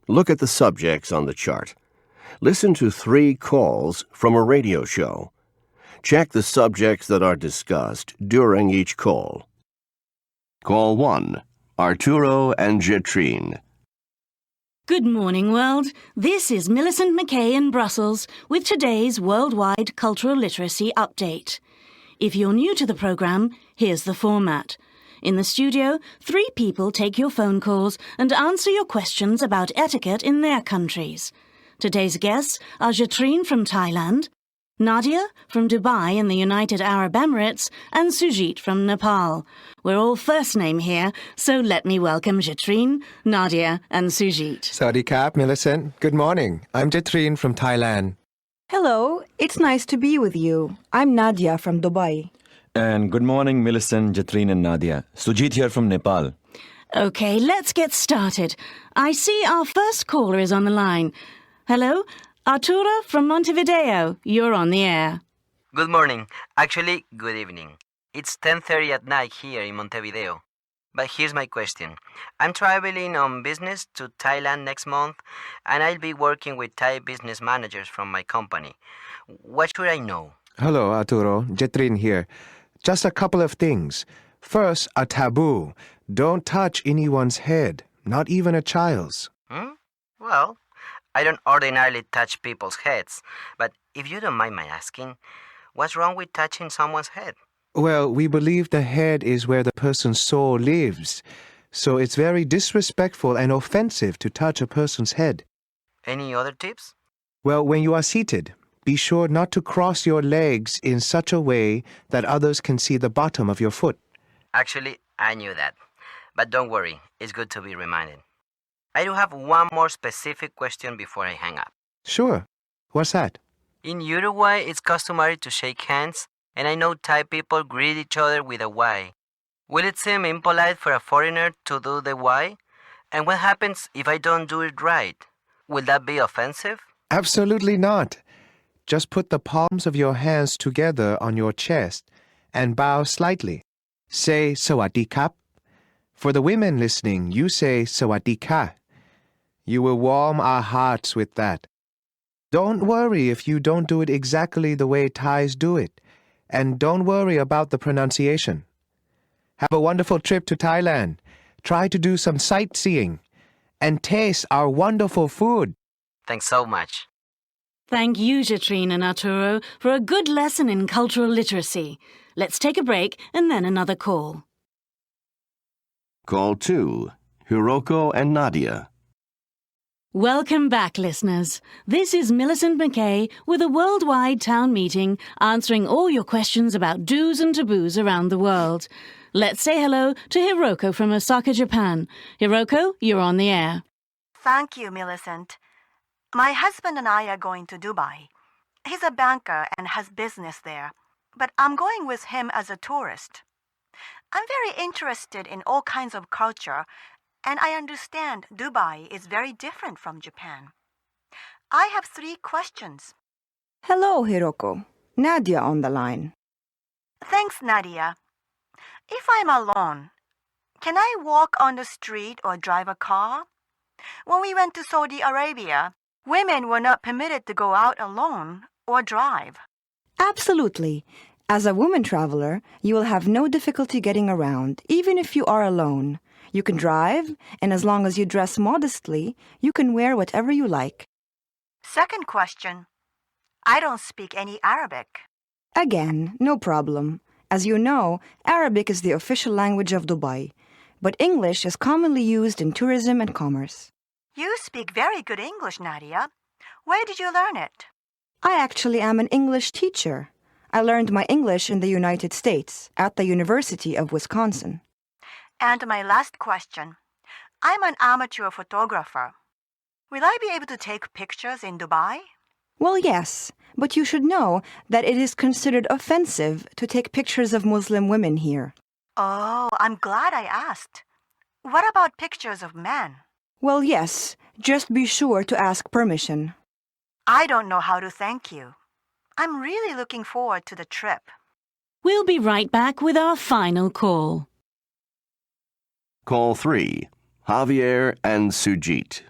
Look at the subjects on the chart. Listen to 3 calls from a radio show. Check the subjects that are discussed during each call. Call 1. Arturo and Jetrine. Good morning, world. This is Millicent McKay in Brussels with today's Worldwide Cultural Literacy Update. If you're new to the program, here's the format. In the studio, 3 people take your phone calls and answer your questions about etiquette in their countries. Today's guests are Jetrine from Thailand, Nadia from Dubai in the United Arab Emirates, and Sujit from Nepal. We're all first name here, so let me welcome Jetrine, Nadia, and Sujit. Sawadee Kap, Millicent. Good morning. I'm Jetrine from Thailand. Hello, it's nice to be with you. I'm Nadia from Dubai. And good morning, Millicent, Jetrine, and Nadia. Sujit here from Nepal. Okay, let's get started. I see our first caller is on the line. Hello, Arturo from Montevideo. You're on the air. Good morning. Actually, good evening. It's 10:30 at night here in Montevideo. But here's my question. I'm traveling on business to Thailand next month, and I'll be working with Thai business managers from my company. What should I know? Hello, Arturo. Jetrine here. Just a couple of things. First, a taboo. Don't touch anyone's head, not even a child's. Well, I don't ordinarily touch people's heads, but if you don't mind my asking, what's wrong with touching someone's head? Well, we believe the head is where the person's soul lives, so it's very disrespectful and offensive to touch a person's head. Any other tips? Well, when you are seated, be sure not to cross your legs in such a way that others can see the bottom of your foot. Actually, I knew that. But don't worry, it's good to be reminded. I do have one more specific question before I hang up. Sure. What's that? In Uruguay, it's customary to shake hands, and I know Thai people greet each other with a Y. Will it seem impolite for a foreigner to do the Y? And what happens if I don't do it right? Will that be offensive? Absolutely not. Just put the palms of your hands together on your chest and bow slightly. Say Sawadee Kap. For the women listening, you say Sawadee Ka. You will warm our hearts with that. Don't worry if you don't do it exactly the way Thais do it. And don't worry about the pronunciation. Have a wonderful trip to Thailand. Try to do some sightseeing. And taste our wonderful food. Thanks so much. Thank you, Jetrine and Arturo, for a good lesson in cultural literacy. Let's take a break and then another call. Call 2. Hiroko and Nadia. Welcome back, listeners. This is Millicent McKay with a worldwide town meeting answering all your questions about do's and taboos around the world. Let's say hello to Hiroko from Osaka, Japan. Hiroko, you're on the air. Thank you, Millicent. My husband and I are going to Dubai. He's a banker and has business there, but I'm going with him as a tourist. I'm very interested in all kinds of culture, and I understand Dubai is very different from Japan. I have 3 questions. Hello, Hiroko. Nadia on the line. Thanks, Nadia. If I'm alone, can I walk on the street or drive a car? When we went to Saudi Arabia, women were not permitted to go out alone or drive. Absolutely. As a woman traveler, you will have no difficulty getting around, even if you are alone. You can drive, and as long as you dress modestly, you can wear whatever you like. Second question. I don't speak any Arabic. Again, no problem. As you know, Arabic is the official language of Dubai, but English is commonly used in tourism and commerce. You speak very good English, Nadia. Where did you learn it? I actually am an English teacher. I learned my English in the United States, at the University of Wisconsin. And my last question. I'm an amateur photographer. Will I be able to take pictures in Dubai? Well, yes, but you should know that it is considered offensive to take pictures of Muslim women here. Oh, I'm glad I asked. What about pictures of men? Well, yes, just be sure to ask permission. I don't know how to thank you. I'm really looking forward to the trip. We'll be right back with our final call. Call 3. Javier and Sujit.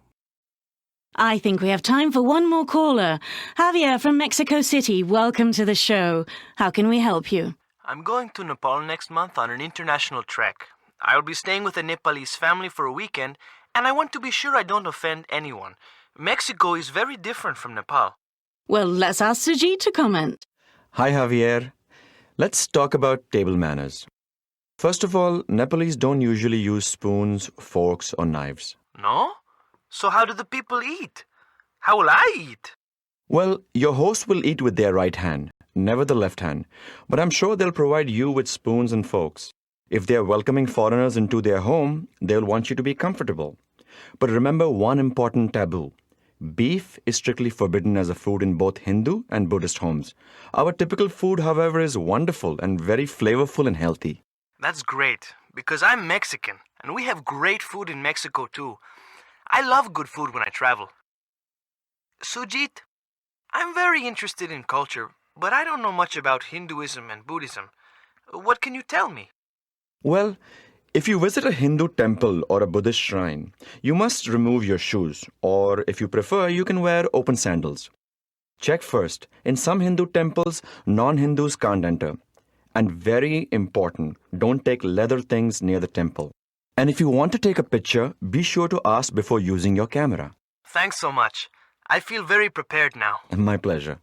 I think we have time for one more caller. Javier from Mexico City, welcome to the show. How can we help you? I'm going to Nepal next month on an international trek. I'll be staying with a Nepalese family for a weekend, and I want to be sure I don't offend anyone. Mexico is very different from Nepal. Well, let's ask Sujit to comment. Hi, Javier. Let's talk about table manners. First of all, Nepalese don't usually use spoons, forks, or knives. No? So how do the people eat? How will I eat? Well, your host will eat with their right hand, never the left hand, but I'm sure they'll provide you with spoons and forks. If they're welcoming foreigners into their home, they'll want you to be comfortable. But remember one important taboo. Beef is strictly forbidden as a food in both Hindu and Buddhist homes. Our typical food, however, is wonderful and very flavorful and healthy. That's great, because I'm Mexican, and we have great food in Mexico too. I love good food when I travel. Sujit, I'm very interested in culture, but I don't know much about Hinduism and Buddhism. What can you tell me? Well, if you visit a Hindu temple or a Buddhist shrine, you must remove your shoes, or if you prefer, you can wear open sandals. Check first, in some Hindu temples, non-Hindus can't enter. And very important, don't take leather things near the temple. And if you want to take a picture, be sure to ask before using your camera. Thanks so much. I feel very prepared now. My pleasure.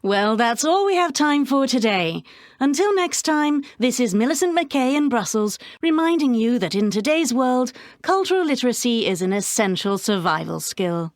Well, that's all we have time for today. Until next time, this is Millicent McKay in Brussels, reminding you that in today's world, cultural literacy is an essential survival skill.